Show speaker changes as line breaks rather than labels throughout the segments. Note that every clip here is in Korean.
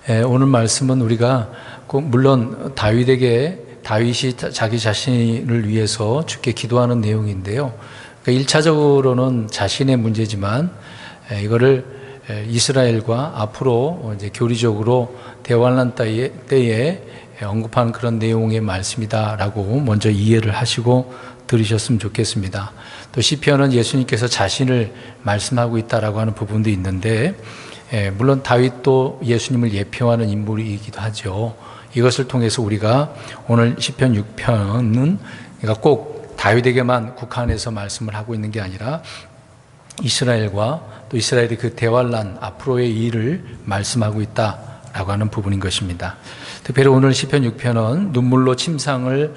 오늘 말씀은 우리가 물론 다윗이 자기 자신을 위해서 주께 기도하는 내용인데요. 그러니까 1차적으로는 자신의 문제지만 이거를 이스라엘과 앞으로 이제 교리적으로 대환란 때에 언급한 그런 내용의 말씀이다라고 먼저 이해를 하시고 들으셨으면 좋겠습니다. 또 시편은 예수님께서 자신을 말씀하고 있다라고 하는 부분도 있는데, 물론 다윗도 예수님을 예표하는 인물이기도 하죠. 이것을 통해서 우리가 오늘 시편 6편은 그러니까 꼭 다윗에게만 국한해서 말씀을 하고 있는 게 아니라 이스라엘과 또 이스라엘의 그 대환란 앞으로의 일을 말씀하고 있다라고 하는 부분인 것입니다. 특별히 오늘 시편 6편은 눈물로 침상을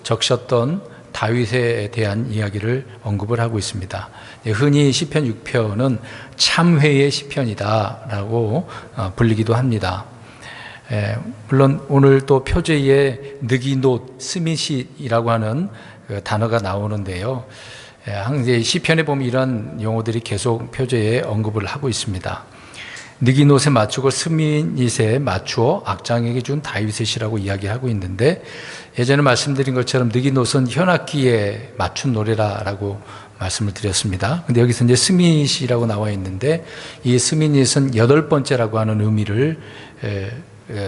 적셨던 다윗에 대한 이야기를 언급을 하고 있습니다. 흔히 시편 6편은 참회의 시편이다라고 불리기도 합니다. 물론 오늘 또 표제에 느기노 스밋이라고 하는 그 단어가 나오는데요. 항상 시편에 보면 이런 용어들이 계속 표제에 언급을 하고 있습니다. 느기노에 맞추고 스밋에 맞추어 악장에게 준 다윗의 시라고 이야기하고 있는데, 예전에 말씀드린 것처럼 느기노는 현악기에 맞춘 노래라고 말씀을 드렸습니다. 근데 여기서 이제 스밋이라고 나와 있는데, 이 스밋은 8번째라고 하는 의미를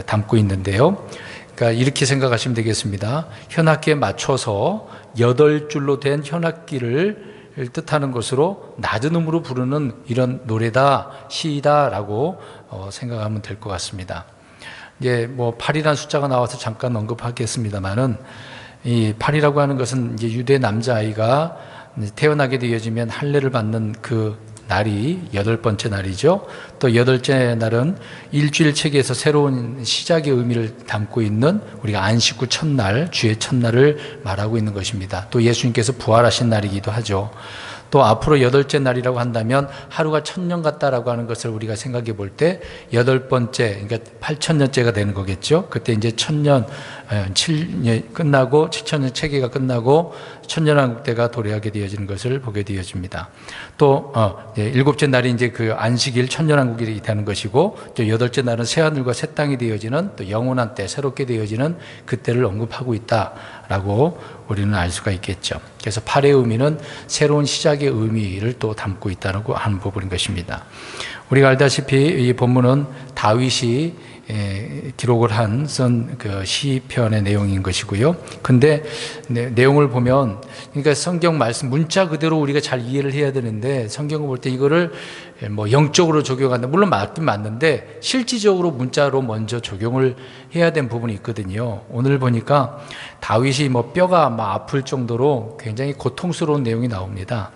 담고 있는데요. 그러니까 이렇게 생각하시면 되겠습니다. 현악기에 맞춰서 8줄로 된 현악기를 뜻하는 것으로 낮은 음으로 부르는 이런 노래다, 시다라고 생각하면 될 것 같습니다. 이제 8이라는 숫자가 나와서 잠깐 언급하겠습니다만은, 이 8이라고 하는 것은 이제 유대 남자아이가 태어나게 되어지면 할례를 받는 그 날이 8번째 날이죠. 또 8번째 날은 일주일 체계에서 새로운 시작의 의미를 담고 있는 우리가 안식 후 첫날, 주의 첫날을 말하고 있는 것입니다. 또 예수님께서 부활하신 날이기도 하죠. 또 앞으로 8째 날이라고 한다면 하루가 1000년 같다라고 하는 것을 우리가 생각해 볼 때 8번째, 그러니까 8000년째가 되는 거겠죠. 그때 이제 1000년, 7년 끝나고 7000년 체계가 끝나고 천년왕국때가 도래하게 되어지는 것을 보게 되어집니다. 또 7째 날이 이제 그 안식일 천년왕국이 되는 것이고, 또 8째 날은 새하늘과 새 땅이 되어지는 또 영원한 때, 새롭게 되어지는 그때를 언급하고 있다라고 우리는 알 수가 있겠죠. 그래서 8의 의미는 새로운 시작의 의미를 또 담고 있다고 하는 부분인 것입니다. 우리가 알다시피 이 본문은 다윗이 기록을 쓴 그 시편의 내용인 것이고요. 근데 내용을 보면, 그러니까 성경 말씀 문자 그대로 우리가 잘 이해를 해야 되는데, 성경을 볼 때 이거를 영적으로 적용한다. 물론 맞긴 맞는데 실질적으로 문자로 먼저 적용을 해야 되는 부분이 있거든요. 오늘 보니까 다윗이 뼈가 아플 정도로 굉장히 고통스러운 내용이 나옵니다.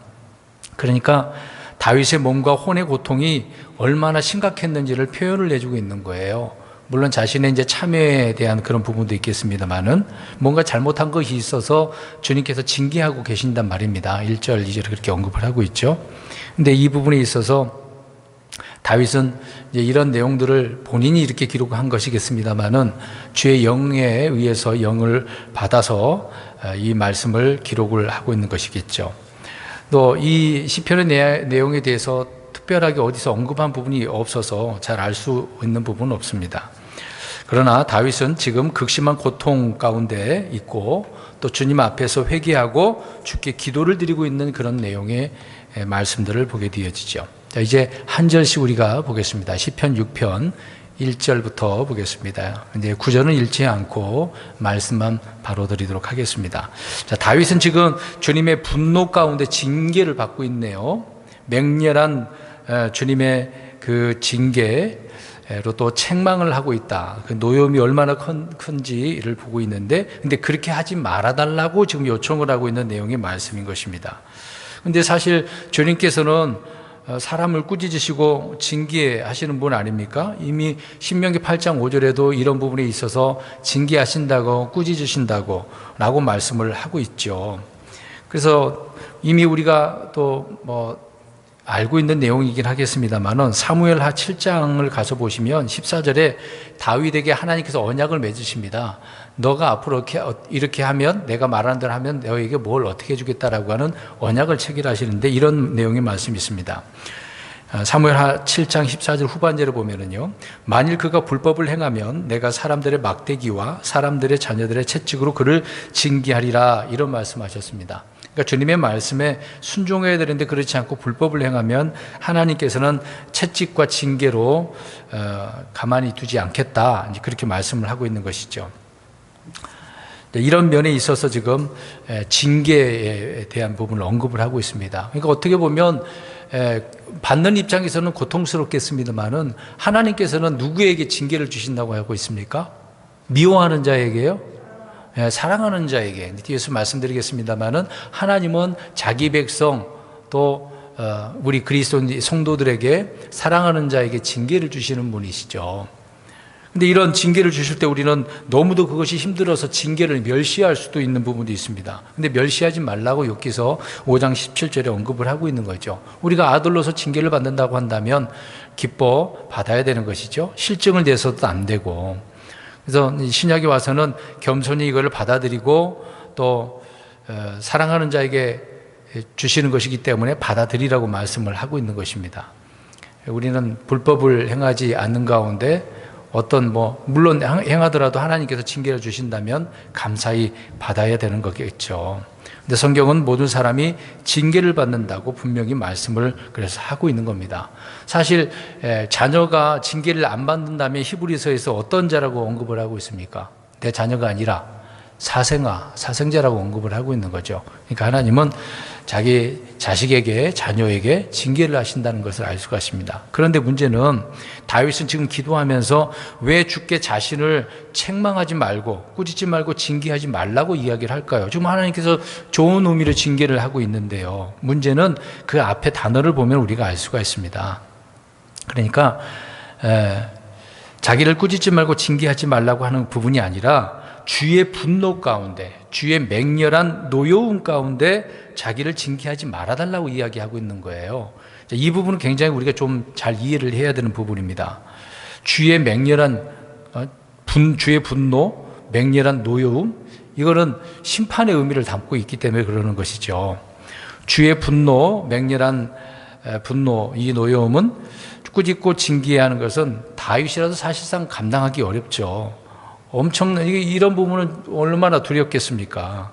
그러니까 다윗의 몸과 혼의 고통이 얼마나 심각했는지를 표현을 해주고 있는 거예요. 물론 자신의 이제 참여에 대한 그런 부분도 있겠습니다만은, 뭔가 잘못한 것이 있어서 주님께서 징계하고 계신단 말입니다. 1절, 2절에 그렇게 언급을 하고 있죠. 근데 이 부분에 있어서 다윗은 이제 이런 내용들을 본인이 이렇게 기록한 것이겠습니다만은, 주의 영에 의해서 영을 받아서 이 말씀을 기록을 하고 있는 것이겠죠. 또 이 시편의 내용에 대해서 특별하게 어디서 언급한 부분이 없어서 잘 알 수 있는 부분은 없습니다. 그러나 다윗은 지금 극심한 고통 가운데 있고, 또 주님 앞에서 회개하고 주께 기도를 드리고 있는 그런 내용의 말씀들을 보게 되어지죠. 자, 이제 한 절씩 우리가 보겠습니다. 시편 6편 1절부터 보겠습니다. 이제 구절은 읽지 않고 말씀만 바로 드리도록 하겠습니다. 자, 다윗은 지금 주님의 분노 가운데 징계를 받고 있네요. 맹렬한 주님의 그 징계로 또 책망을 하고 있다. 그 노여움이 얼마나 큰지를 보고 있는데, 근데 그렇게 하지 말아달라고 지금 요청을 하고 있는 내용의 말씀인 것입니다. 근데 사실 주님께서는 사람을 꾸짖으시고 징계하시는 분 아닙니까? 이미 신명기 8장 5절에도 이런 부분에 있어서 징계하신다고, 꾸짖으신다고 라고 말씀을 하고 있죠. 그래서 이미 우리가 또 알고 있는 내용이긴 하겠습니다만은, 사무엘하 7장을 가서 보시면 14절에 다윗에게 하나님께서 언약을 맺으십니다. 너가 앞으로 이렇게 하면, 내가 말하는 대로 하면 너에게 뭘 어떻게 해주겠다라고 하는 언약을 체결하시는데, 이런 내용의 말씀이 있습니다. 사무엘 7장 14절 후반절을 보면은요, 만일 그가 불법을 행하면 내가 사람들의 막대기와 사람들의 자녀들의 채찍으로 그를 징계하리라, 이런 말씀하셨습니다. 그러니까 주님의 말씀에 순종해야 되는데 그렇지 않고 불법을 행하면 하나님께서는 채찍과 징계로 가만히 두지 않겠다, 이제 그렇게 말씀을 하고 있는 것이죠. 이런 면에 있어서 지금 징계에 대한 부분을 언급을 하고 있습니다. 그러니까 어떻게 보면 받는 입장에서는 고통스럽겠습니다만은 하나님께서는 누구에게 징계를 주신다고 하고 있습니까? 미워하는 자에게요? 사랑하는 자에게. 뒤에서 말씀드리겠습니다만은 하나님은 자기 백성 또 우리 그리스도 성도들에게 사랑하는 자에게 징계를 주시는 분이시죠. 근데 이런 징계를 주실 때 우리는 너무도 그것이 힘들어서 징계를 멸시할 수도 있는 부분도 있습니다. 근데 멸시하지 말라고 욥기서 5장 17절에 언급을 하고 있는 거죠. 우리가 아들로서 징계를 받는다고 한다면 기뻐 받아야 되는 것이죠. 실증을 내서도 안 되고. 그래서 신약에 와서는 겸손히 이거를 받아들이고 또 사랑하는 자에게 주시는 것이기 때문에 받아들이라고 말씀을 하고 있는 것입니다. 우리는 불법을 행하지 않는 가운데 어떤 물론 행하더라도 하나님께서 징계를 주신다면 감사히 받아야 되는 거겠죠. 근데 성경은 모든 사람이 징계를 받는다고 분명히 말씀을 그래서 하고 있는 겁니다. 사실 자녀가 징계를 안 받는다면 히브리서에서 어떤 자라고 언급을 하고 있습니까? 내 자녀가 아니라 사생자라고 언급을 하고 있는 거죠. 그러니까 하나님은 자기 자식에게, 자녀에게 징계를 하신다는 것을 알 수가 있습니다. 그런데 문제는 다윗은 지금 기도하면서 왜 주께 자신을 책망하지 말고 꾸짖지 말고 징계하지 말라고 이야기를 할까요? 지금 하나님께서 좋은 의미로 징계를 하고 있는데요. 문제는 그 앞에 단어를 보면 우리가 알 수가 있습니다. 그러니까 자기를 꾸짖지 말고 징계하지 말라고 하는 부분이 아니라 주의 분노 가운데, 주의 맹렬한 노여움 가운데 자기를 징계하지 말아달라고 이야기하고 있는 거예요. 이 부분은 굉장히 우리가 좀 잘 이해를 해야 되는 부분입니다. 주의 맹렬한 주의 분노, 맹렬한 노여움, 이거는 심판의 의미를 담고 있기 때문에 그러는 것이죠. 주의 분노, 맹렬한 분노, 이 노여움은 꾸짖고 징계해야 하는 것은 다윗이라도 사실상 감당하기 어렵죠. 이런 부분은 얼마나 두렵겠습니까?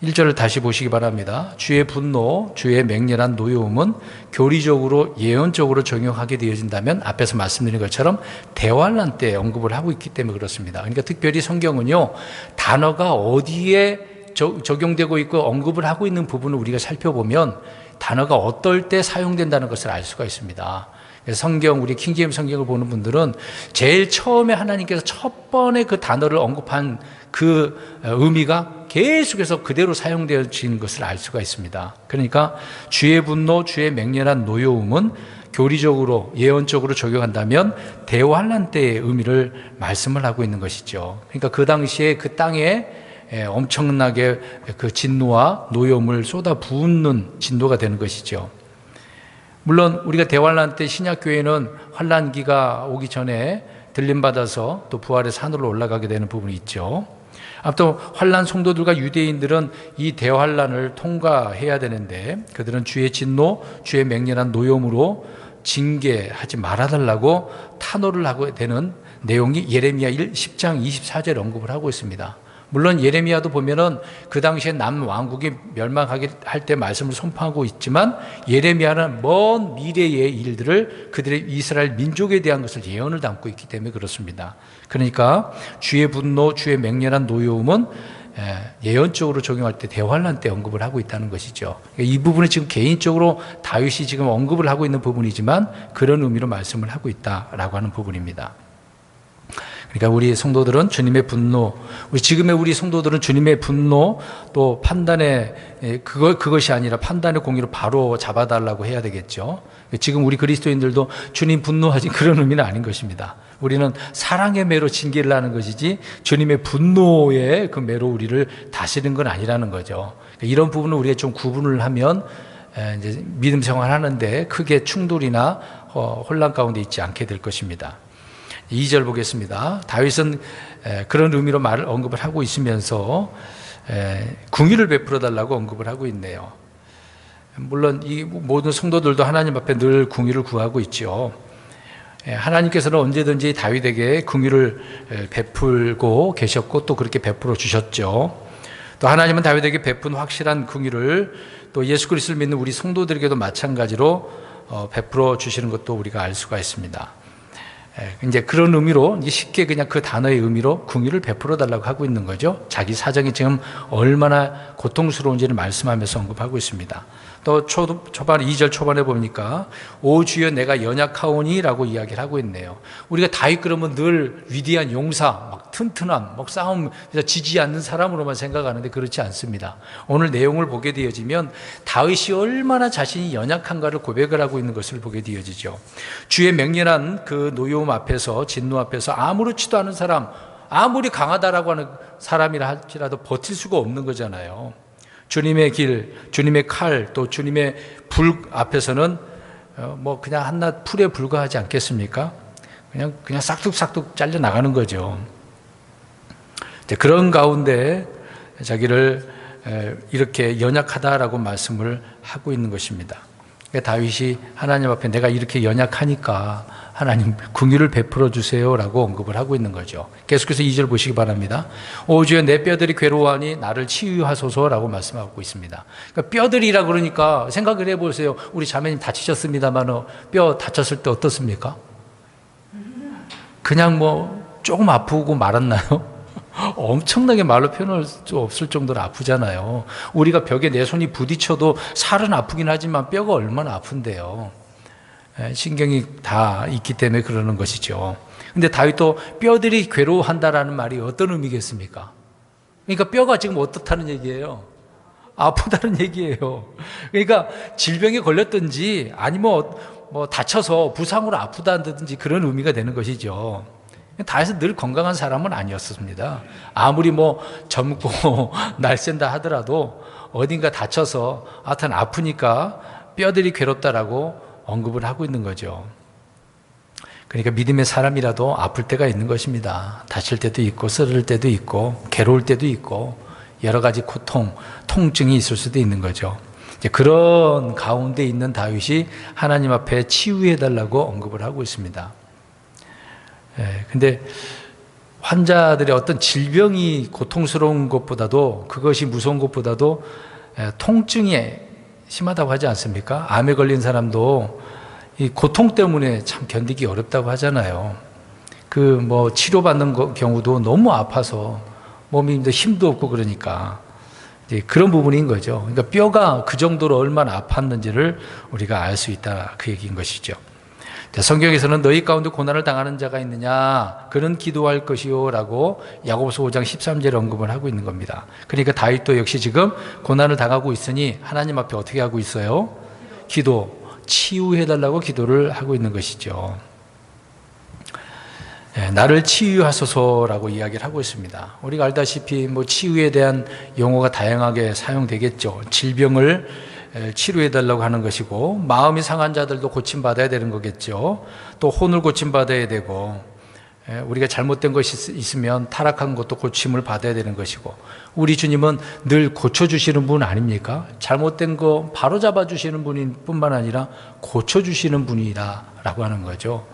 1절을 다시 보시기 바랍니다. 주의 분노, 주의 맹렬한 노여움은 교리적으로 예언적으로 적용하게 되어진다면 앞에서 말씀드린 것처럼 대환란 때 언급을 하고 있기 때문에 그렇습니다. 그러니까 특별히 성경은요, 단어가 어디에 적용되고 있고 언급을 하고 있는 부분을 우리가 살펴보면 단어가 어떨 때 사용된다는 것을 알 수가 있습니다. 성경, 우리 킹제임스 성경을 보는 분들은 제일 처음에 하나님께서 첫 번에 그 단어를 언급한 그 의미가 계속해서 그대로 사용되어지는 것을 알 수가 있습니다. 그러니까 주의 분노, 주의 맹렬한 노여움은 교리적으로, 예언적으로 적용한다면 대환란 때의 의미를 말씀을 하고 있는 것이죠. 그러니까 그 당시에 그 땅에 엄청나게 그 진노와 노여움을 쏟아부은 진노가 되는 것이죠. 물론 우리가 대환란 때 신약교회는 환란기가 오기 전에 들림받아서 또 부활의 산으로 올라가게 되는 부분이 있죠. 아무튼 환란 성도들과 유대인들은 이 대환란을 통과해야 되는데 그들은 주의 진노, 주의 맹렬한 노여움으로 징계하지 말아달라고 탄호를 하고 되는 내용이 예레미야 10장 24절에 언급을 하고 있습니다. 물론 예레미야도 보면은 그 당시에 남왕국이 멸망하게 할 때 말씀을 선포하고 있지만 예레미야는 먼 미래의 일들을 그들의 이스라엘 민족에 대한 것을 예언을 담고 있기 때문에 그렇습니다. 그러니까 주의 분노, 주의 맹렬한 노여움은 예언적으로 적용할 때 대환란 때 언급을 하고 있다는 것이죠. 이 부분은 지금 개인적으로 다윗이 지금 언급을 하고 있는 부분이지만 그런 의미로 말씀을 하고 있다라고 하는 부분입니다. 그러니까 우리 성도들은 주님의 분노, 우리 성도들은 주님의 분노 또 판단의 그것이 아니라 판단의 공의로 바로 잡아달라고 해야 되겠죠. 지금 우리 그리스도인들도 주님 분노하지 그런 의미는 아닌 것입니다. 우리는 사랑의 매로 징계를 하는 것이지 주님의 분노의 그 매로 우리를 다스리는 건 아니라는 거죠. 이런 부분을 우리가 좀 구분을 하면 이제 믿음 생활하는데 크게 충돌이나 혼란 가운데 있지 않게 될 것입니다. 2절 보겠습니다. 다윗은 그런 의미로 언급을 하고 있으면서 궁유를 베풀어 달라고 언급을 하고 있네요. 물론 이 모든 성도들도 하나님 앞에 늘 긍휼을 구하고 있죠. 하나님께서는 언제든지 다윗에게 긍휼을 베풀고 계셨고 또 그렇게 베풀어 주셨죠. 또 하나님은 다윗에게 베푼 확실한 긍휼을 또 예수 그리스도를 믿는 우리 성도들에게도 마찬가지로 베풀어 주시는 것도 우리가 알 수가 있습니다. 이제 그런 의미로 쉽게 그냥 그 단어의 의미로 긍휼을 베풀어 달라고 하고 있는 거죠. 자기 사정이 지금 얼마나 고통스러운지를 말씀하면서 언급하고 있습니다. 또 초반 2절 초반에 보니까 오 주여 내가 연약하오니 라고 이야기를 하고 있네요. 우리가 다윗 그러면 늘 위대한 용사, 막 튼튼함, 막 싸움 지지 않는 사람으로만 생각하는데 그렇지 않습니다. 오늘 내용을 보게 되어지면 다윗이 얼마나 자신이 연약한가를 고백을 하고 있는 것을 보게 되어지죠. 주의 맹렬한 그 노여움 앞에서, 진노 앞에서 아무렇지도 않은 사람, 아무리 강하다라고 하는 사람이라 할지라도 버틸 수가 없는 거잖아요. 주님의 길, 주님의 칼, 또 주님의 불 앞에서는 뭐 그냥 한낱 풀에 불과하지 않겠습니까? 그냥 싹둑싹둑 잘려 나가는 거죠. 그런 가운데 자기를 이렇게 연약하다라고 말씀을 하고 있는 것입니다. 다윗이 하나님 앞에 내가 이렇게 연약하니까 하나님 긍휼을 베풀어 주세요라고 언급을 하고 있는 거죠. 계속해서 2절 보시기 바랍니다. 오 주여 내 뼈들이 괴로워하니 나를 치유하소서라고 말씀하고 있습니다. 그러니까 뼈들이라 그러니까 생각을 해보세요. 우리 자매님 다치셨습니다만 뼈 다쳤을 때 어떻습니까? 그냥 뭐 조금 아프고 말았나요? 엄청나게 말로 표현할 수 없을 정도로 아프잖아요. 우리가 벽에 내 손이 부딪혀도 살은 아프긴 하지만 뼈가 얼마나 아픈데요. 신경이 다 있기 때문에 그러는 것이죠. 근데 다윗도 뼈들이 괴로워한다라는 말이 어떤 의미겠습니까? 그러니까 뼈가 지금 어떻다는 얘기예요? 아프다는 얘기예요. 그러니까 질병에 걸렸든지 아니면 뭐 다쳐서 부상으로 아프다든지 그런 의미가 되는 것이죠. 다윗은 늘 건강한 사람은 아니었습니다. 아무리 뭐 젊고 날쌘다 하더라도 어딘가 다쳐서 하여튼 아프니까 뼈들이 괴롭다라고 언급을 하고 있는 거죠. 그러니까 믿음의 사람이라도 아플 때가 있는 것입니다. 다칠 때도 있고 쓰러질 때도 있고 괴로울 때도 있고 여러 가지 고통, 통증이 있을 수도 있는 거죠. 이제 그런 가운데 있는 다윗이 하나님 앞에 치유해달라고 언급을 하고 있습니다. 근데 환자들의 어떤 질병이 고통스러운 것보다도 그것이 무서운 것보다도 통증이 심하다고 하지 않습니까? 암에 걸린 사람도 이 고통 때문에 참 견디기 어렵다고 하잖아요. 그 뭐 치료받는 경우도 너무 아파서 몸이 힘도 없고 그러니까 이제 그런 부분인 거죠. 그러니까 뼈가 그 정도로 얼마나 아팠는지를 우리가 알 수 있다 그 얘기인 것이죠. 성경에서는 너희 가운데 고난을 당하는 자가 있느냐 그는 기도할 것이요 라고 야고보서 5장 13절에 언급을 하고 있는 겁니다. 그러니까 다윗도 역시 지금 고난을 당하고 있으니 하나님 앞에 어떻게 하고 있어요? 기도, 치유해달라고 기도를 하고 있는 것이죠. 나를 치유하소서라고 이야기를 하고 있습니다. 우리가 알다시피 뭐 치유에 대한 용어가 다양하게 사용되겠죠. 질병을 치료해달라고 하는 것이고 마음이 상한 자들도 고침받아야 되는 거겠죠. 또 혼을 고침받아야 되고 우리가 잘못된 것이 있으면 타락한 것도 고침을 받아야 되는 것이고 우리 주님은 늘 고쳐주시는 분 아닙니까? 잘못된 거 바로 잡아주시는 분인 뿐만 아니라 고쳐주시는 분이라고 하는 거죠.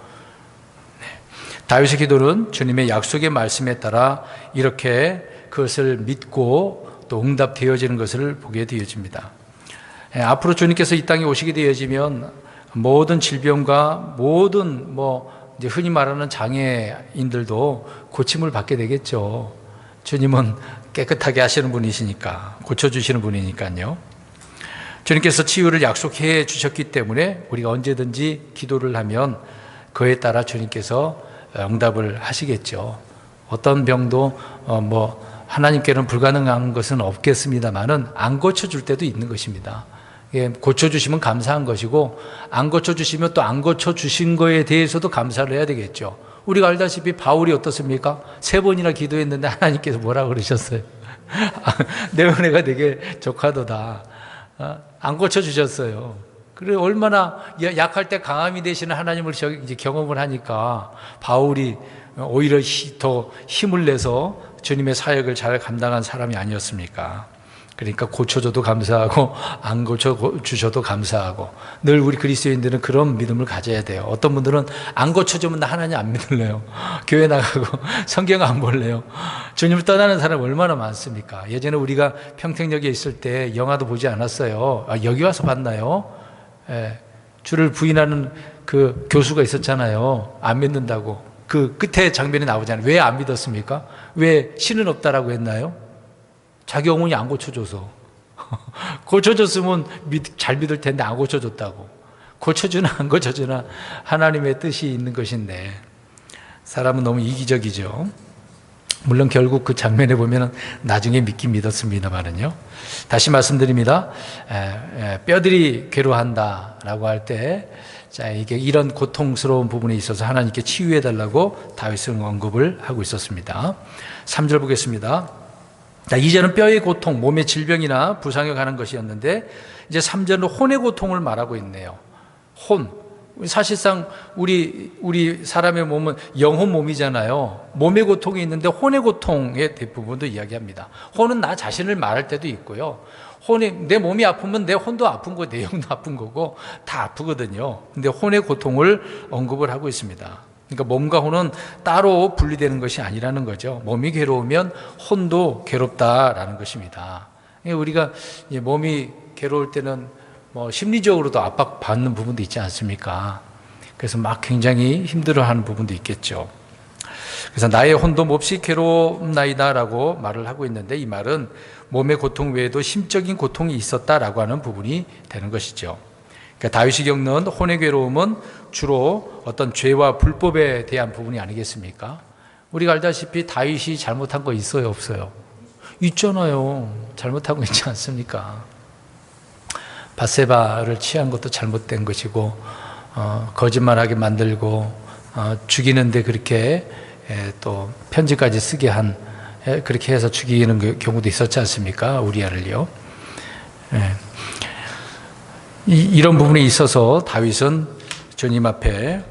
다윗의 기도는 주님의 약속의 말씀에 따라 이렇게 그것을 믿고 또 응답되어지는 것을 보게 되어집니다. 앞으로 주님께서 이 땅에 오시게 되어지면 모든 질병과 모든 이제 흔히 말하는 장애인들도 고침을 받게 되겠죠. 주님은 깨끗하게 하시는 분이시니까, 고쳐주시는 분이니까요. 주님께서 치유를 약속해 주셨기 때문에 우리가 언제든지 기도를 하면 그에 따라 주님께서 응답을 하시겠죠. 어떤 병도 하나님께는 불가능한 것은 없겠습니다만은 안 고쳐줄 때도 있는 것입니다. 고쳐주시면 감사한 것이고 안 고쳐주시면 또 안 고쳐주신 거에 대해서도 감사를 해야 되겠죠. 우리가 알다시피 바울이 어떻습니까? 3번이나 기도했는데 하나님께서 뭐라고 그러셨어요? 내 은혜가 되게 족하도다. 안 고쳐주셨어요. 그래 얼마나 약할 때 강함이 되시는 하나님을 이제 경험을 하니까 바울이 오히려 더 힘을 내서 주님의 사역을 잘 감당한 사람이 아니었습니까? 그러니까 고쳐줘도 감사하고 안 고쳐주셔도 감사하고, 늘 우리 그리스도인들은 그런 믿음을 가져야 돼요. 어떤 분들은 안 고쳐주면 나 하나님 안 믿을래요. 교회 나가고 성경 안 볼래요. 주님을 떠나는 사람 얼마나 많습니까? 예전에 우리가 평택역에 있을 때 영화도 보지 않았어요. 여기 와서 봤나요? 주를 부인하는 그 교수가 있었잖아요. 안 믿는다고. 그 끝에 장면이 나오잖아요. 왜 안 믿었습니까? 왜 신은 없다라고 했나요? 자기 어머니 안 고쳐줘서. 고쳐줬으면 잘 믿을 텐데 안 고쳐줬다고. 고쳐주나 안 고쳐주나 하나님의 뜻이 있는 것인데, 사람은 너무 이기적이죠. 물론 결국 그 장면에 보면 나중에 믿긴 믿었습니다만은요. 다시 말씀드립니다. 뼈들이 괴로워한다라고 할 때, 자, 이게 이런 고통스러운 부분에 있어서 하나님께 치유해달라고 다윗은 언급을 하고 있었습니다. 3절 보겠습니다. 자, 이제는 뼈의 고통, 몸의 질병이나 부상에 관한 것이었는데, 이제 3절은 혼의 고통을 말하고 있네요. 혼. 사실상 우리 사람의 몸은 영혼 몸이잖아요. 몸의 고통이 있는데 혼의 고통의 대부분도 이야기합니다. 혼은 나 자신을 말할 때도 있고요. 혼이, 내 몸이 아프면 내 혼도 아픈 거고 내 영도 아픈 거고 다 아프거든요. 근데 혼의 고통을 언급을 하고 있습니다. 그러니까 몸과 혼은 따로 분리되는 것이 아니라는 거죠. 몸이 괴로우면 혼도 괴롭다라는 것입니다. 우리가 몸이 괴로울 때는 심리적으로도 압박받는 부분도 있지 않습니까? 그래서 막 굉장히 힘들어하는 부분도 있겠죠. 그래서 나의 혼도 몹시 괴로움나이다라고 말을 하고 있는데, 이 말은 몸의 고통 외에도 심적인 고통이 있었다라고 하는 부분이 되는 것이죠. 그러니까 다윗이 겪는 혼의 괴로움은 주로 어떤 죄와 불법에 대한 부분이 아니겠습니까? 우리가 알다시피 다윗이 잘못한 거 있어요, 없어요? 있잖아요. 잘못한 거 있지 않습니까? 밧세바를 취한 것도 잘못된 것이고, 거짓말하게 만들고, 죽이는데 그렇게 또 편지까지 쓰게 한, 그렇게 해서 죽이는 경우도 있었지 않습니까? 우리아를요. 이런 부분에 있어서 다윗은 주님 앞에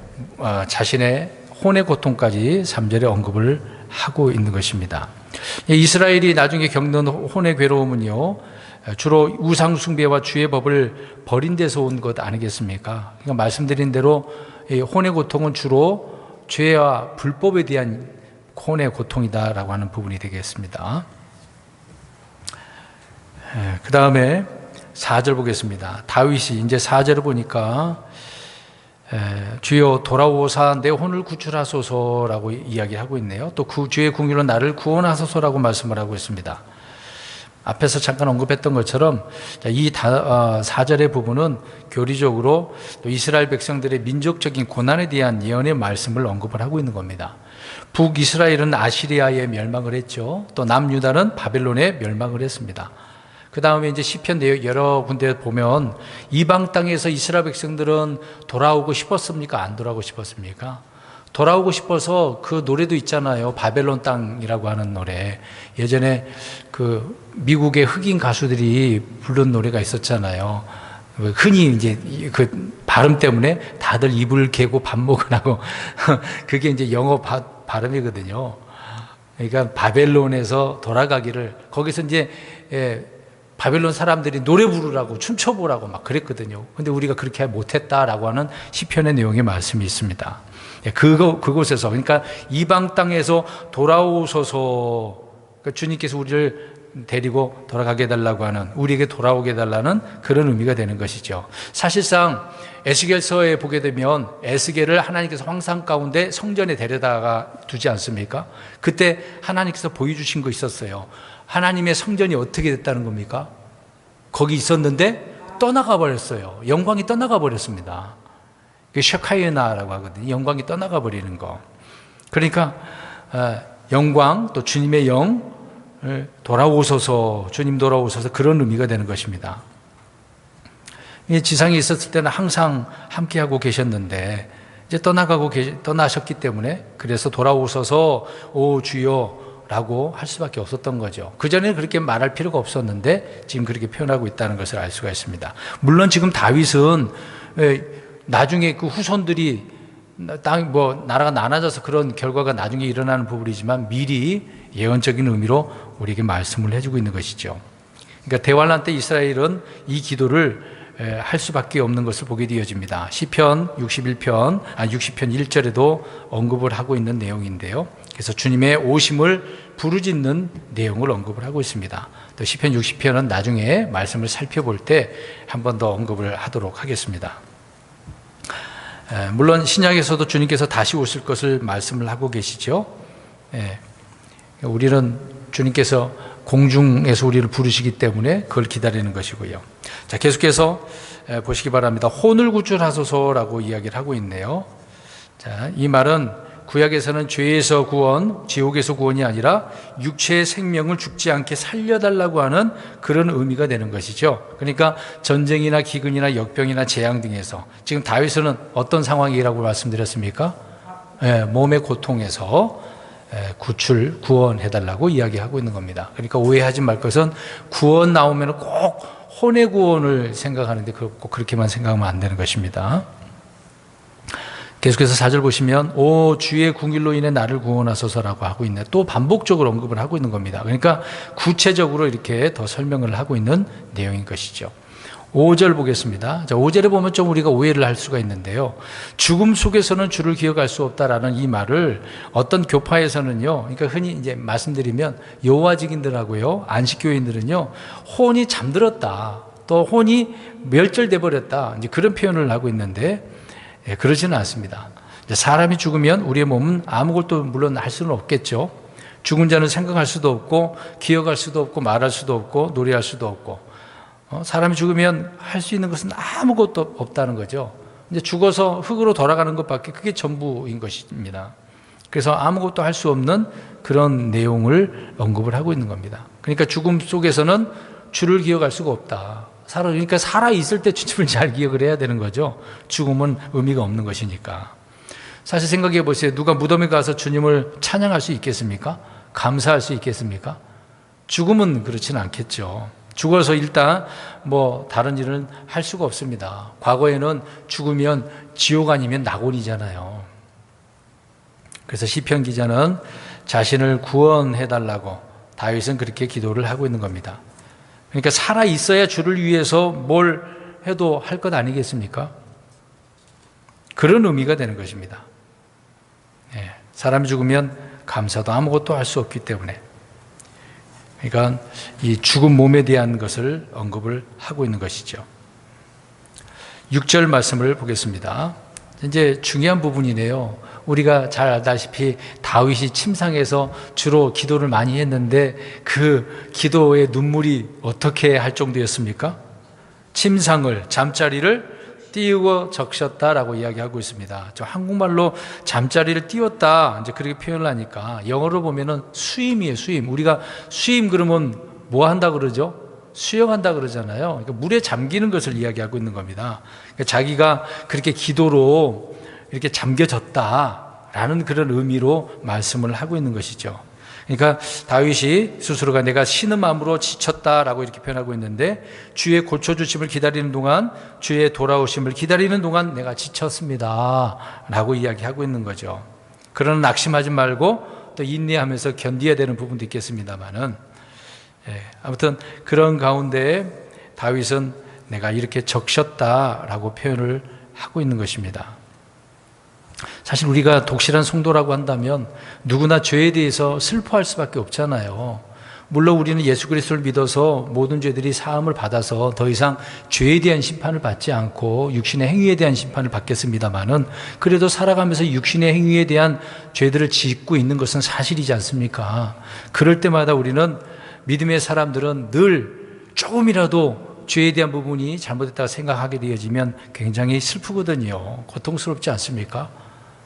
자신의 혼의 고통까지 3절에 언급을 하고 있는 것입니다. 이스라엘이 나중에 겪는 혼의 괴로움은요, 주로 우상 숭배와 주의 법을 버린 데서 온 것 아니겠습니까? 그러니까 말씀드린 대로 혼의 고통은 주로 죄와 불법에 대한 혼의 고통이다라고 하는 부분이 되겠습니다. 그 다음에 4절 보겠습니다. 다윗이 이제 4절을 보니까 주여 돌아오사 내 혼을 구출하소서라고 이야기하고 있네요. 또 그 주의 궁유로 나를 구원하소서라고 말씀을 하고 있습니다. 앞에서 잠깐 언급했던 것처럼 이 4절의 부분은 교리적으로 또 이스라엘 백성들의 민족적인 고난에 대한 예언의 말씀을 언급을 하고 있는 겁니다. 북이스라엘은 아시리아에 멸망을 했죠. 또 남유다는 바벨론에 멸망을 했습니다. 그 다음에 이제 시편 여러 군데 보면 이방 땅에서 이스라엘 백성들은 돌아오고 싶었습니까? 안 돌아오고 싶었습니까? 돌아오고 싶어서 그 노래도 있잖아요. 바벨론 땅이라고 하는 노래. 예전에 그 미국의 흑인 가수들이 부른 노래가 있었잖아요. 흔히 이제 그 발음 때문에 다들 입을 개고 반목을 하고 그게 이제 영어 발음이거든요. 그러니까 바벨론에서 돌아가기를, 거기서 이제 바벨론 사람들이 노래 부르라고 춤춰보라고 막 그랬거든요. 근데 우리가 그렇게 못했다라고 하는 시편의 내용의 말씀이 있습니다. 그곳에서, 그러니까 이방 땅에서 돌아오소서, 그러니까 주님께서 우리를 데리고 돌아가게 해달라고 하는, 우리에게 돌아오게 해달라는 그런 의미가 되는 것이죠. 사실상 에스겔서에 보게 되면 에스겔을 하나님께서 환상 가운데 성전에 데려다가 두지 않습니까? 그때 하나님께서 보여주신 거 있었어요. 하나님의 성전이 어떻게 됐다는 겁니까? 거기 있었는데 떠나가 버렸어요. 영광이 떠나가 버렸습니다. 그게 쉐카이나라고 하거든요. 영광이 떠나가 버리는 거. 그러니까 영광, 또 주님의 영 돌아오소서, 주님 돌아오소서, 그런 의미가 되는 것입니다. 지상에 있었을 때는 항상 함께하고 계셨는데 이제 떠나셨기 때문에, 그래서 돌아오소서 오 주여 라고 할 수밖에 없었던 거죠. 그전에는 그렇게 말할 필요가 없었는데 지금 그렇게 표현하고 있다는 것을 알 수가 있습니다. 물론 지금 다윗은 나중에 그 후손들이 나라가 나눠져서 그런 결과가 나중에 일어나는 부분이지만 미리 예언적인 의미로 우리에게 말씀을 해주고 있는 것이죠. 그러니까 대환란 때 이스라엘은 이 기도를 할 수밖에 없는 것을 보게 되어집니다. 시편 60편 1절에도 언급을 하고 있는 내용인데요. 그래서 주님의 오심을 부르짖는 내용을 언급을 하고 있습니다. 또 시편 60편은 나중에 말씀을 살펴볼 때 한 번 더 언급을 하도록 하겠습니다. 물론 신약에서도 주님께서 다시 오실 것을 말씀을 하고 계시죠. 우리는 주님께서 공중에서 우리를 부르시기 때문에 그걸 기다리는 것이고요. 자, 계속해서 보시기 바랍니다. 혼을 구출하소서라고 이야기를 하고 있네요. 자, 이 말은 구약에서는 죄에서 구원, 지옥에서 구원이 아니라 육체의 생명을 죽지 않게 살려달라고 하는 그런 의미가 되는 것이죠. 그러니까 전쟁이나 기근이나 역병이나 재앙 등에서 지금 다윗은 어떤 상황이라고 말씀드렸습니까? 몸의 고통에서 구원해달라고 이야기하고 있는 겁니다. 그러니까 오해하지 말 것은 구원 나오면 꼭 혼의 구원을 생각하는데 꼭 그렇게만 생각하면 안 되는 것입니다. 계속해서 4절 보시면 오 주의 궁일로 인해 나를 구원하소서라고 하고 있네. 또 반복적으로 언급을 하고 있는 겁니다. 그러니까 구체적으로 이렇게 더 설명을 하고 있는 내용인 것이죠. 5절 보겠습니다. 자, 5절에 보면 좀 우리가 오해를 할 수가 있는데요. 죽음 속에서는 주를 기억할 수 없다라는 이 말을 어떤 교파에서는요, 그러니까 흔히 이제 말씀드리면 여호와 증인들하고요, 안식교인들은요, 혼이 잠들었다, 또 혼이 멸절돼 버렸다, 이제 그런 표현을 하고 있는데, 그러지는 않습니다. 사람이 죽으면 우리의 몸은 아무것도 물론 할 수는 없겠죠. 죽은 자는 생각할 수도 없고, 기억할 수도 없고, 말할 수도 없고, 노래할 수도 없고. 사람이 죽으면 할 수 있는 것은 아무것도 없다는 거죠. 이제 죽어서 흙으로 돌아가는 것밖에 그게 전부인 것입니다. 그래서 아무것도 할 수 없는 그런 내용을 언급을 하고 있는 겁니다. 그러니까 죽음 속에서는 주를 기억할 수가 없다. 그러니까 살아있을 때 주님을 잘 기억을 해야 되는 거죠. 죽음은 의미가 없는 것이니까. 사실 생각해 보세요. 누가 무덤에 가서 주님을 찬양할 수 있겠습니까? 감사할 수 있겠습니까? 죽음은 그렇지는 않겠죠. 죽어서 일단 다른 일은 할 수가 없습니다. 과거에는 죽으면 지옥 아니면 낙원이잖아요. 그래서 시편 기자는 자신을 구원해달라고 다윗은 그렇게 기도를 하고 있는 겁니다. 그러니까 살아 있어야 주를 위해서 뭘 해도 할 것 아니겠습니까? 그런 의미가 되는 것입니다. 사람이 죽으면 감사도 아무것도 할 수 없기 때문에. 그러니까 이 죽은 몸에 대한 것을 언급을 하고 있는 것이죠. 6절 말씀을 보겠습니다. 이제 중요한 부분이네요. 우리가 잘 알다시피 다윗이 침상에서 주로 기도를 많이 했는데 그 기도의 눈물이 어떻게 할 정도였습니까? 침상을, 잠자리를 띄우고 적셨다라고 이야기하고 있습니다. 저 한국말로 잠자리를 띄웠다 이제 그렇게 표현을 하니까 영어로 보면은 수임이에요. 수임. 우리가 수임 그러면 뭐 한다 그러죠? 수영한다 그러잖아요. 그러니까 물에 잠기는 것을 이야기하고 있는 겁니다. 그러니까 자기가 그렇게 기도로 이렇게 잠겨졌다라는 그런 의미로 말씀을 하고 있는 것이죠. 그러니까 다윗이 스스로가 내가 쉬는 마음으로 지쳤다라고 이렇게 표현하고 있는데 주의 고쳐주심을 기다리는 동안 주의 돌아오심을 기다리는 동안 내가 지쳤습니다 라고 이야기하고 있는 거죠. 그러나 낙심하지 말고 또 인내하면서 견디어야 되는 부분도 있겠습니다만은 아무튼 그런 가운데 다윗은 내가 이렇게 적셨다라고 표현을 하고 있는 것입니다. 사실 우리가 독실한 성도라고 한다면 누구나 죄에 대해서 슬퍼할 수밖에 없잖아요. 물론 우리는 예수 그리스도를 믿어서 모든 죄들이 사함을 받아서 더 이상 죄에 대한 심판을 받지 않고 육신의 행위에 대한 심판을 받겠습니다만은 그래도 살아가면서 육신의 행위에 대한 죄들을 짓고 있는 것은 사실이지 않습니까? 그럴 때마다 우리는 믿음의 사람들은 늘 조금이라도 죄에 대한 부분이 잘못됐다고 생각하게 되어지면 굉장히 슬프거든요. 고통스럽지 않습니까?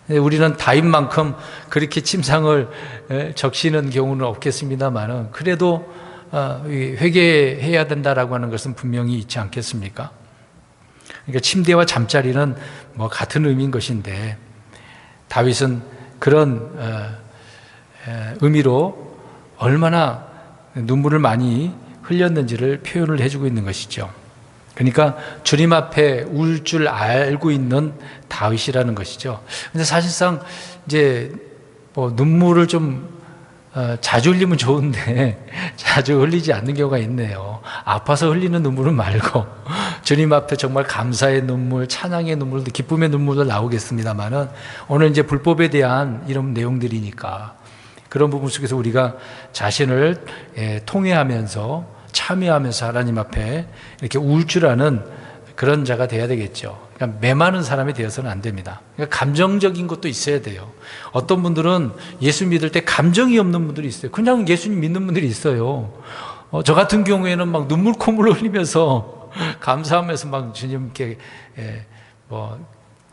우리는 다윗만큼 그렇게 침상을 적시는 경우는 없겠습니다만 그래도 회개해야 된다라고 하는 것은 분명히 있지 않겠습니까? 그러니까 침대와 잠자리는 같은 의미인 것인데 다윗은 그런 의미로 얼마나 눈물을 많이 흘렸는지를 표현을 해주고 있는 것이죠. 그러니까 주님 앞에 울 줄 알고 있는 다윗이라는 것이죠. 근데 사실상 이제 눈물을 좀 자주 흘리면 좋은데 자주 흘리지 않는 경우가 있네요. 아파서 흘리는 눈물은 말고 주님 앞에 정말 감사의 눈물, 찬양의 눈물도, 기쁨의 눈물도 나오겠습니다만은 오늘 이제 불법에 대한 이런 내용들이니까 그런 부분 속에서 우리가 자신을 통회하면서 참여하면서 하나님 앞에 이렇게 울 줄 아는 그런 자가 돼야 되겠죠. 그러니까 메마른 사람이 되어서는 안 됩니다. 그러니까 감정적인 것도 있어야 돼요. 어떤 분들은 예수 믿을 때 감정이 없는 분들이 있어요. 그냥 예수님 믿는 분들이 있어요. 저 같은 경우에는 막 눈물 콧물 흘리면서 감사하면서 막 주님께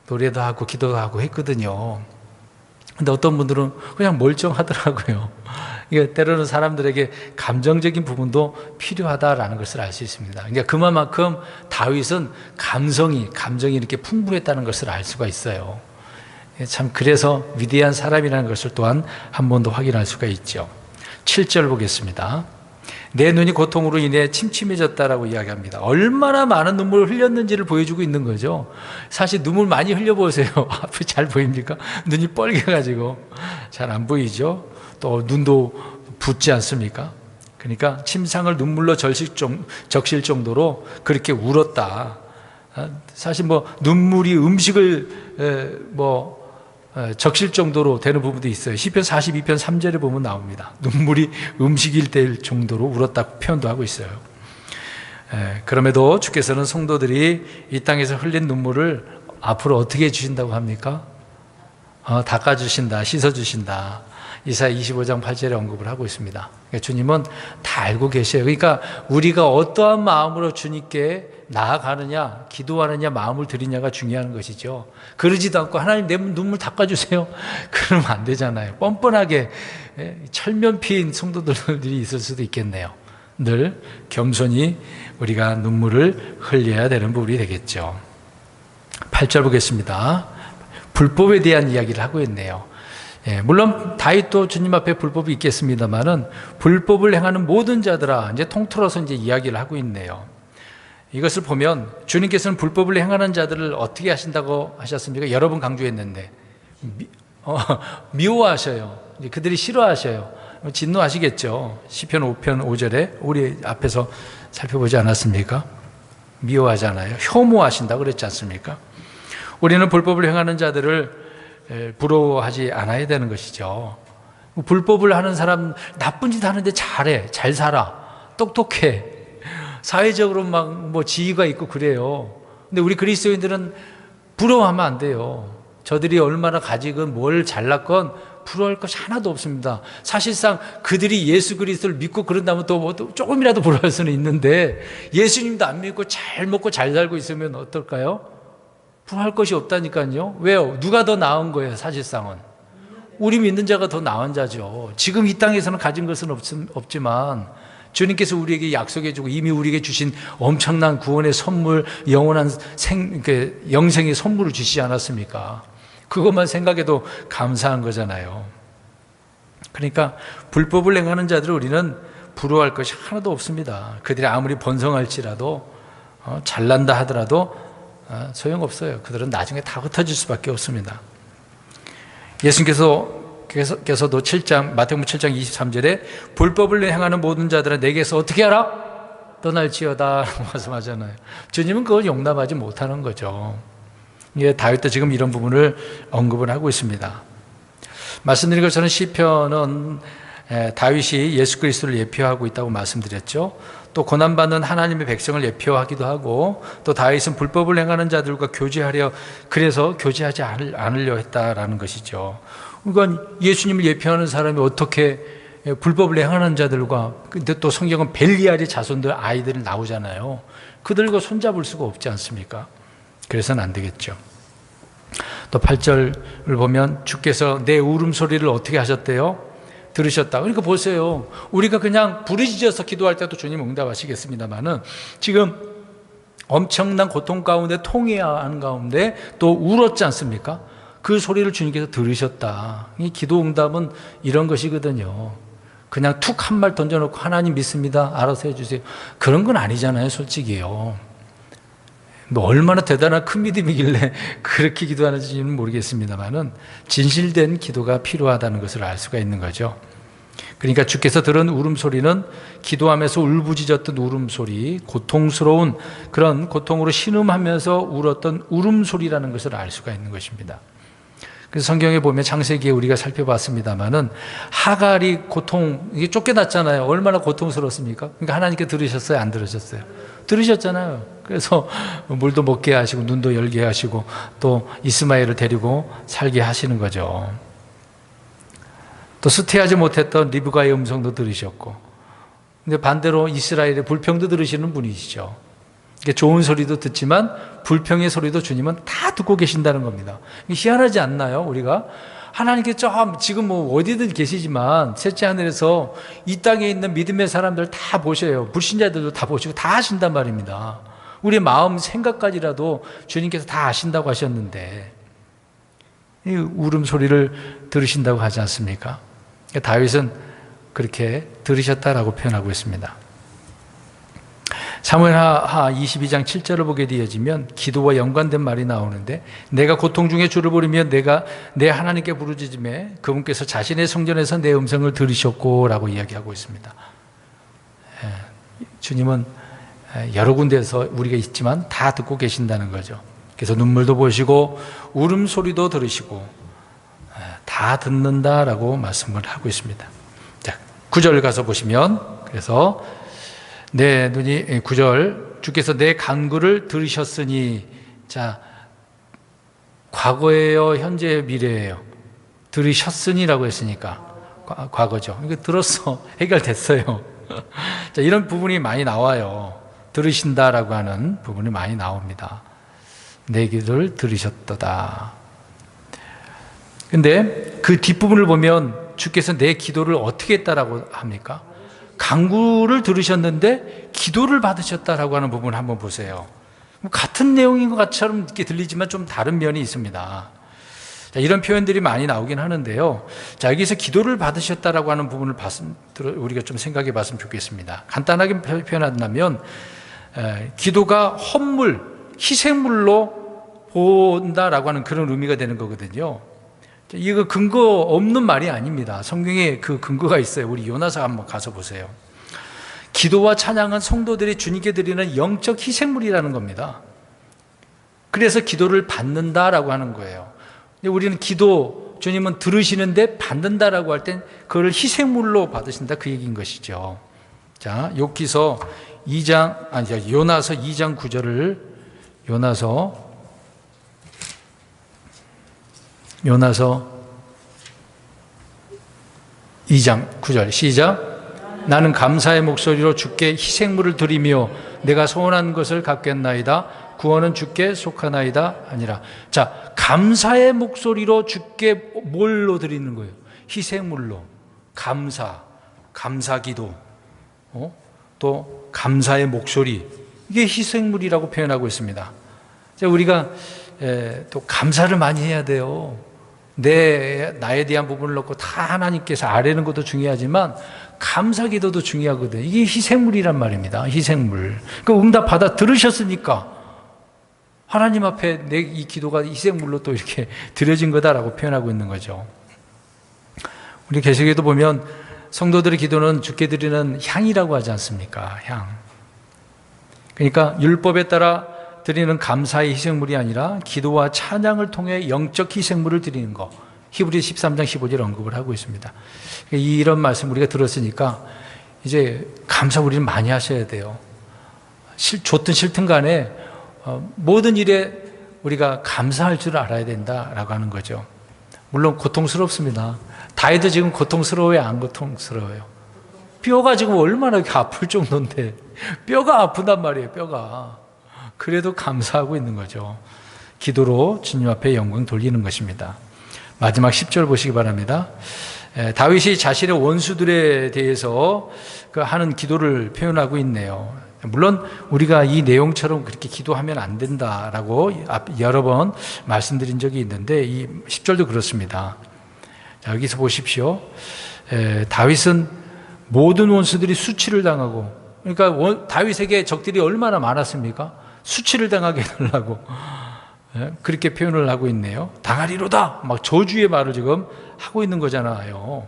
노래도 하고 기도도 하고 했거든요. 근데 어떤 분들은 그냥 멀쩡하더라고요. 이게 때로는 사람들에게 감정적인 부분도 필요하다라는 것을 알 수 있습니다. 그러니까 그만큼 다윗은 감정이 이렇게 풍부했다는 것을 알 수가 있어요. 참 그래서 위대한 사람이라는 것을 또한 한 번 더 확인할 수가 있죠. 7절 보겠습니다. 내 눈이 고통으로 인해 침침해졌다라고 이야기합니다. 얼마나 많은 눈물을 흘렸는지를 보여주고 있는 거죠. 사실 눈물 많이 흘려보세요. 앞이 잘 보입니까? 눈이 뻘개가지고 잘 안 보이죠. 또 눈도 붓지 않습니까? 그러니까 침상을 눈물로 적실 정도로 그렇게 울었다. 사실 눈물이 음식을 적실 정도로 되는 부분도 있어요. 시편 42편 3절에 보면 나옵니다. 눈물이 음식일 될 정도로 울었다고 표현도 하고 있어요. 그럼에도 주께서는 성도들이 이 땅에서 흘린 눈물을 앞으로 어떻게 해주신다고 합니까? 닦아주신다, 씻어주신다. 이사야 25장 8절에 언급을 하고 있습니다. 그러니까 주님은 다 알고 계셔요. 그러니까 우리가 어떠한 마음으로 주님께 나아가느냐, 기도하느냐, 마음을 드리냐가 중요한 것이죠. 그러지도 않고 하나님 내 눈물 닦아주세요. 그러면 안 되잖아요. 뻔뻔하게 철면피인 성도들이 있을 수도 있겠네요. 늘 겸손히 우리가 눈물을 흘려야 되는 부분이 되겠죠. 8절 보겠습니다. 불법에 대한 이야기를 하고 있네요. 물론 다윗도 주님 앞에 불법이 있겠습니다만은 불법을 행하는 모든 자들아, 이제 통틀어서 이제 이야기를 하고 있네요. 이것을 보면 주님께서는 불법을 행하는 자들을 어떻게 하신다고 하셨습니까? 여러 번 강조했는데 미워하셔요. 그들이 싫어하셔요. 진노하시겠죠. 시편 5편 5절에 우리 앞에서 살펴보지 않았습니까? 미워하잖아요. 혐오하신다고 그랬지 않습니까? 우리는 불법을 행하는 자들을 부러워하지 않아야 되는 것이죠. 불법을 하는 사람 나쁜 짓 하는데 잘해, 잘 살아, 똑똑해, 사회적으로 지위가 있고 그래요. 근데 우리 그리스도인들은 부러워하면 안 돼요. 저들이 얼마나 가지건 뭘 잘났건 부러워할 것이 하나도 없습니다. 사실상 그들이 예수 그리스도를 믿고 그런다면 또 조금이라도 부러워할 수는 있는데 예수님도 안 믿고 잘 먹고 잘 살고 있으면 어떨까요? 부러워할 것이 없다니까요. 왜요? 누가 더 나은 거예요? 사실상은 우리 믿는 자가 더 나은 자죠. 지금 이 땅에서는 가진 것은 없지만 주님께서 우리에게 약속해주고 이미 우리에게 주신 엄청난 구원의 선물, 영원한 영생의 선물을 주시지 않았습니까? 그것만 생각해도 감사한 거잖아요. 그러니까 불법을 행하는 자들을 우리는 부러워할 것이 하나도 없습니다. 그들이 아무리 번성할지라도 잘난다 하더라도 소용없어요. 그들은 나중에 다 흩어질 수밖에 없습니다. 예수님께서도 마태복음 7장 23절에 불법을 행하는 모든 자들은 내게서 어떻게 하라? 떠날지어다 말씀하잖아요. 주님은 그걸 용납하지 못하는 거죠. 다윗도 지금 이런 부분을 언급을 하고 있습니다. 말씀드린 것처럼 시편은 다윗이 예수 그리스도를 예표하고 있다고 말씀드렸죠. 또 고난받는 하나님의 백성을 예표하기도 하고, 또 다윗은 불법을 행하는 자들과 그래서 교제하지 않으려 했다라는 것이죠. 그러니까 예수님을 예표하는 사람이 어떻게 불법을 행하는 자들과, 근데 또 성경은 벨리알의 자손들 아이들이 나오잖아요. 그들과 손잡을 수가 없지 않습니까? 그래서는 안 되겠죠. 또 8절을 보면 주께서 내 울음소리를 어떻게 하셨대요? 들으셨다. 그러니까 보세요. 우리가 그냥 부르짖어서 기도할 때도 주님 응답하시겠습니다만은 지금 엄청난 고통 가운데 통회하는 가운데 또 울었지 않습니까? 그 소리를 주님께서 들으셨다. 이 기도 응답은 이런 것이거든요. 그냥 툭 한 말 던져놓고 하나님 믿습니다, 알아서 해주세요, 그런 건 아니잖아요. 솔직히요. 얼마나 대단한 큰 믿음이길래 그렇게 기도하는지는 모르겠습니다만은 진실된 기도가 필요하다는 것을 알 수가 있는 거죠. 그러니까 주께서 들은 울음소리는 기도하면서 울부짖었던 울음소리, 고통스러운 그런 고통으로 신음하면서 울었던 울음소리라는 것을 알 수가 있는 것입니다. 그래서 성경에 보면 창세기에 우리가 살펴봤습니다마는 하갈이 이게 쫓겨났잖아요. 얼마나 고통스럽습니까? 그러니까 하나님께 들으셨어요? 안 들으셨어요? 들으셨잖아요. 그래서 물도 먹게 하시고 눈도 열게 하시고 또 이스마엘을 데리고 살게 하시는 거죠. 또 수태하지 못했던 리브가의 음성도 들으셨고, 근데 반대로 이스라엘의 불평도 들으시는 분이시죠. 좋은 소리도 듣지만 불평의 소리도 주님은 다 듣고 계신다는 겁니다. 희한하지 않나요? 우리가 하나님께 지금 어디든 계시지만 셋째 하늘에서 이 땅에 있는 믿음의 사람들 다 보셔요. 불신자들도 다 보시고 다 아신단 말입니다. 우리의 마음 생각까지라도 주님께서 다 아신다고 하셨는데 이 울음소리를 들으신다고 하지 않습니까? 다윗은 그렇게 들으셨다라고 표현하고 있습니다. 사무엘하 22장 7절을 보게 되어지면 기도와 연관된 말이 나오는데, 내가 고통 중에 주를 부르며 내가 내 하나님께 부르짖음에 그분께서 자신의 성전에서 내 음성을 들으셨고 라고 이야기하고 있습니다. 주님은 여러 군데에서 우리가 있지만 다 듣고 계신다는 거죠. 그래서 눈물도 보시고 울음소리도 들으시고 다 듣는다라고 말씀을 하고 있습니다. 자, 9절 가서 보시면, 그래서 내 눈이 9절, 주께서 내 간구를 들으셨으니, 자, 과거예요, 현재예요, 미래예요? 들으셨으니라고 했으니까 과거죠. 이거 들었어, 해결됐어요. 자, 이런 부분이 많이 나와요. 들으신다라고 하는 부분이 많이 나옵니다. 내 기도를 들으셨도다. 근데 그 뒷부분을 보면 주께서 내 기도를 어떻게 했다라고 합니까? 간구를 들으셨는데 기도를 받으셨다라고 하는 부분을 한번 보세요. 같은 내용인 것처럼 이렇게 들리지만 좀 다른 면이 있습니다. 자, 이런 표현들이 많이 나오긴 하는데요. 자, 여기서 기도를 받으셨다라고 하는 부분을 우리가 좀 생각해 봤으면 좋겠습니다. 간단하게 표현한다면 기도가 헌물, 희생물로 본다라고 하는 그런 의미가 되는 거거든요. 이거 근거 없는 말이 아닙니다. 성경에 그 근거가 있어요. 우리 요나서 한번 가서 보세요. 기도와 찬양은 성도들이 주님께 드리는 영적 희생물이라는 겁니다. 그래서 기도를 받는다라고 하는 거예요. 우리는 기도, 주님은 들으시는데 받는다라고 할 땐 그걸 희생물로 받으신다, 그 얘기인 것이죠. 자, 요나서 2장 9절을 요나서 2장 9절 시작. 나는 감사의 목소리로 주께 희생물을 드리며 내가 소원한 것을 갚겠나이다. 구원은 주께 속하나이다 아니라. 자, 감사의 목소리로 주께 뭘로 드리는 거예요? 희생물로. 감사기도, 또 감사의 목소리, 이게 희생물이라고 표현하고 있습니다. 자, 우리가 또 감사를 많이 해야 돼요. 나에 대한 부분을 놓고 다 하나님께서 아뢰는 것도 중요하지만 감사기도도 중요하거든요. 이게 희생물이란 말입니다. 희생물. 그 응답 받아 들으셨으니까 하나님 앞에 내 이 기도가 희생물로 또 이렇게 드려진 거다라고 표현하고 있는 거죠. 우리 계시록에도 보면 성도들의 기도는 주께 드리는 향이라고 하지 않습니까? 향. 그러니까 율법에 따라 드리는 감사의 희생물이 아니라 기도와 찬양을 통해 영적 희생물을 드리는 것. 히브리서 13장 15절 언급을 하고 있습니다. 이런 말씀 우리가 들었으니까 이제 감사 우리는 많이 하셔야 돼요. 좋든 싫든 간에 모든 일에 우리가 감사할 줄 알아야 된다라고 하는 거죠. 물론 고통스럽습니다. 다이도 지금 고통스러워요, 안 고통스러워요? 뼈가 지금 얼마나 이렇게 아플 정도인데 뼈가 아프단 말이에요, 뼈가. 그래도 감사하고 있는 거죠. 기도로 주님 앞에 영광 돌리는 것입니다. 마지막 10절 보시기 바랍니다. 다윗이 자신의 원수들에 대해서 하는 기도를 표현하고 있네요. 물론 우리가 이 내용처럼 그렇게 기도하면 안 된다라고 여러 번 말씀드린 적이 있는데 이 10절도 그렇습니다. 자, 여기서 보십시오. 다윗은 모든 원수들이 수치를 당하고, 그러니까 다윗에게 적들이 얼마나 많았습니까? 수치를 당하게 해달라고 그렇게 표현을 하고 있네요. 당하리로다 막 저주의 말을 지금 하고 있는 거잖아요.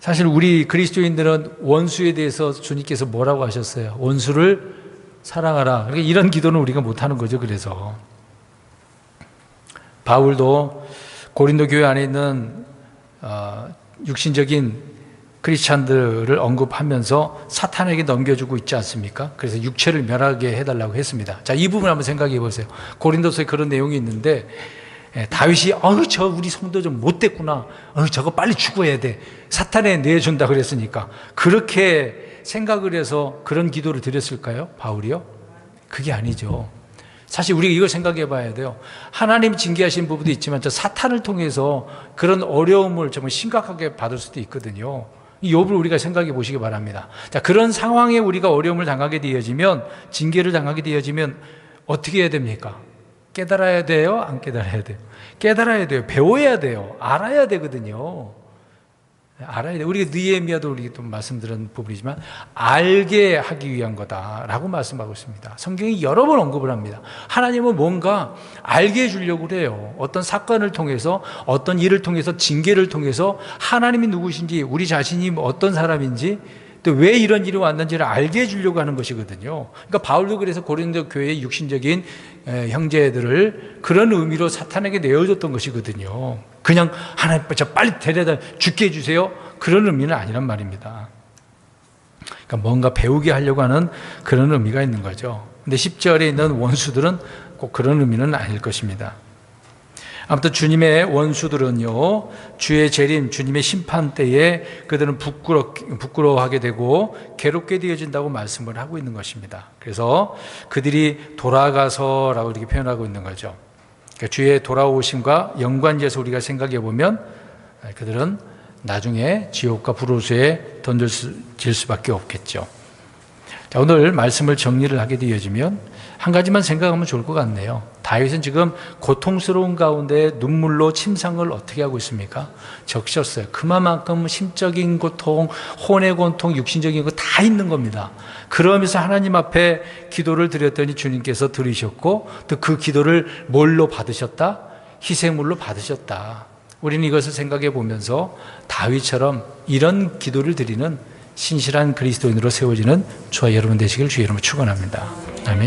사실 우리 그리스도인들은 원수에 대해서 주님께서 뭐라고 하셨어요? 원수를 사랑하라. 그러니까 이런 기도는 우리가 못하는 거죠. 그래서 바울도 고린도 교회 안에 있는 육신적인 크리스찬들을 언급하면서 사탄에게 넘겨주고 있지 않습니까? 그래서 육체를 멸하게 해달라고 했습니다. 자, 이 부분 한번 생각해 보세요. 고린도서에 그런 내용이 있는데 다윗이 저 우리 성도 좀 못됐구나. 저거 빨리 죽어야 돼. 사탄에 내준다 그랬으니까 그렇게 생각을 해서 그런 기도를 드렸을까요? 바울이요? 그게 아니죠. 사실 우리가 이걸 생각해 봐야 돼요. 하나님이 징계하신 부분도 있지만 저 사탄을 통해서 그런 어려움을 정말 심각하게 받을 수도 있거든요. 이 욥을 우리가 생각해 보시기 바랍니다. 자, 그런 상황에 우리가 어려움을 당하게 되어지면, 징계를 당하게 되어지면 어떻게 해야 됩니까? 깨달아야 돼요? 안 깨달아야 돼요? 깨달아야 돼요. 배워야 돼요. 알아야 되거든요. 알아야 돼요. 우리가 느헤미야도 우리 또 말씀드린 부분이지만 알게 하기 위한 거다라고 말씀하고 있습니다. 성경이 여러 번 언급을 합니다. 하나님은 뭔가 알게 해주려고 그래요. 어떤 사건을 통해서, 어떤 일을 통해서, 징계를 통해서 하나님이 누구신지, 우리 자신이 어떤 사람인지, 또 왜 이런 일이 왔는지를 알게 해주려고 하는 것이거든요. 그러니까 바울도 그래서 고린도 교회의 육신적인 형제들을 그런 의미로 사탄에게 내어줬던 것이거든요. 그냥 하나님 저 빨리 데려다 죽게 해주세요, 그런 의미는 아니란 말입니다. 그러니까 뭔가 배우게 하려고 하는 그런 의미가 있는 거죠. 근데 10절에 있는 원수들은 꼭 그런 의미는 아닐 것입니다. 아무튼 주님의 원수들은요, 주의 재림, 주님의 심판 때에 그들은 부끄러워하게 되고 괴롭게 되어진다고 말씀을 하고 있는 것입니다. 그래서 그들이 돌아가서라고 이렇게 표현하고 있는 거죠. 그러니까 주의 돌아오심과 연관지어서 우리가 생각해 보면 그들은 나중에 지옥과 불호수에 던져질 수밖에 없겠죠. 자, 오늘 말씀을 정리를 하게 되어지면 한 가지만 생각하면 좋을 것 같네요. 다윗은 지금 고통스러운 가운데 눈물로 침상을 어떻게 하고 있습니까? 적셨어요. 그만큼 심적인 고통, 혼의 고통, 육신적인 거 다 있는 겁니다. 그러면서 하나님 앞에 기도를 드렸더니 주님께서 들으셨고, 또 그 기도를 뭘로 받으셨다? 희생물로 받으셨다. 우리는 이것을 생각해 보면서 다윗처럼 이런 기도를 드리는 신실한 그리스도인으로 세워지는 저와 여러분 되시길 주의 이름으로 축원합니다. 아멘.